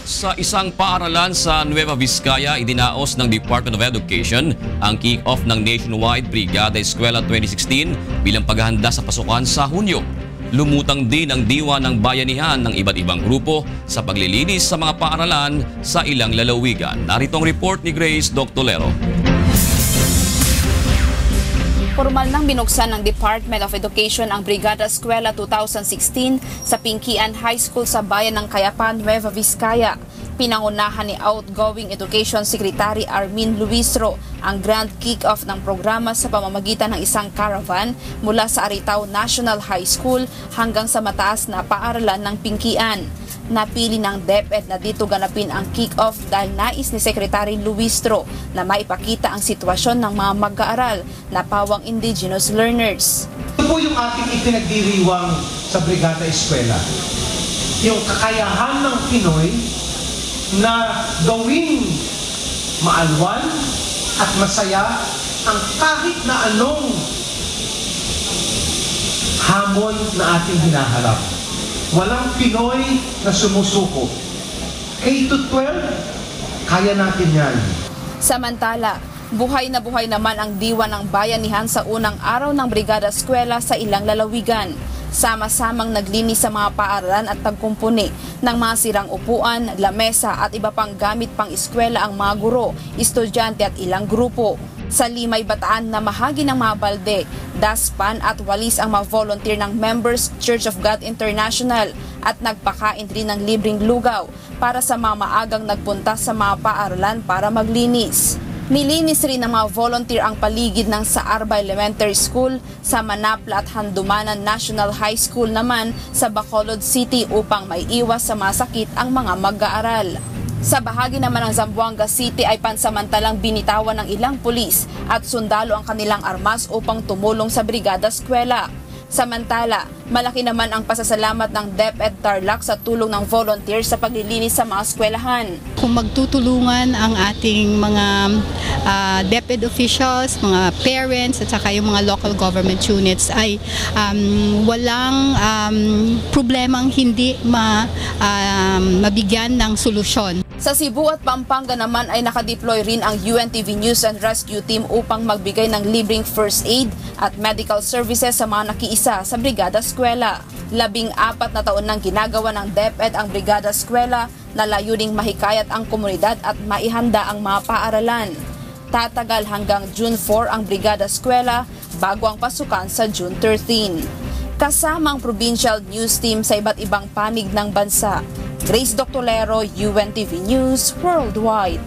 Sa isang paaralan sa Nueva Vizcaya, idinaos ng Department of Education ang kick-off ng Nationwide Brigada Eskwela 2016 bilang paghahanda sa pasukan sa Hunyo. Lumutang din ang diwa ng bayanihan ng iba't ibang grupo sa paglilinis sa mga paaralan sa ilang lalawigan. Narito ang report ni Grace Doctolero. Formal nang binuksan ng Department of Education ang Brigada Eskwela 2016 sa Pinkian High School sa bayan ng Cayapan, Nueva Vizcaya. Pinangunahan ni outgoing Education Secretary Armin Luistro ang grand kick-off ng programa sa pamamagitan ng isang caravan mula sa Aritao National High School hanggang sa mataas na paaralan ng Pinkian. Napili ng DepEd na dito ganapin ang kick-off dahil nais ni Secretary Luistro na maipakita ang sitwasyon ng mga mag-aaral na pawang indigenous learners. Ito po yung ating ipinagdiriwang sa Brigada Eskwela. Yung kakayahan ng Pinoy na gawing maalwan at masaya ang kahit na anong hamon na ating hinaharap. Walang Pinoy na sumusuko. K-12, kaya natin yan. Samantala, buhay na buhay naman ang diwa ng bayanihan sa unang araw ng Brigada Eskwela sa ilang lalawigan. Sama-samang naglinis sa mga paaralan at tagkumpuni ng mga sirang upuan, lamesa at iba pang gamit pang eskwela ang mga guro, estudyante at ilang grupo. Sa Limay, Bataan, namahagi ng mga balde, daspan at walis ang mga volunteer ng Members Church of God International at nagpakain rin ng libreng lugaw para sa mga maagang nagpunta sa mga paaralan para maglinis. Nilinis rin ng mga volunteer ang paligid ng Saarba Elementary School, sa Manapla at Handumanan National High School naman sa Bacolod City upang maiiwas sa mga sakit ang mga mag-aaral. Sa bahagi naman ng Zamboanga City ay pansamantalang binitawan ng ilang pulis at sundalo ang kanilang armas upang tumulong sa Brigada Eskwela. Samantala, malaki naman ang pasasalamat ng DepEd Tarlac sa tulong ng volunteers sa paglilinis sa mga eskwelahan. Kung magtutulungan ang ating mga DepEd officials, mga parents at saka yung mga local government units ay walang problemang hindi mabigyan ng solusyon. Sa Cebu at Pampanga naman ay nakadeploy rin ang UNTV News and Rescue Team upang magbigay ng libreng first aid at medical services sa mga nakiisa sa Brigada Eskwela. 14 na taon nang ginagawa ng DepEd ang Brigada Eskwela na layuning mahikayat ang komunidad at maihanda ang mga paaralan. Tatagal hanggang June 4 ang Brigada Eskwela bago ang pasukan sa June 13. Kasama ang provincial news team sa iba't ibang panig ng bansa. Grace Doctolero, UNTV News Worldwide.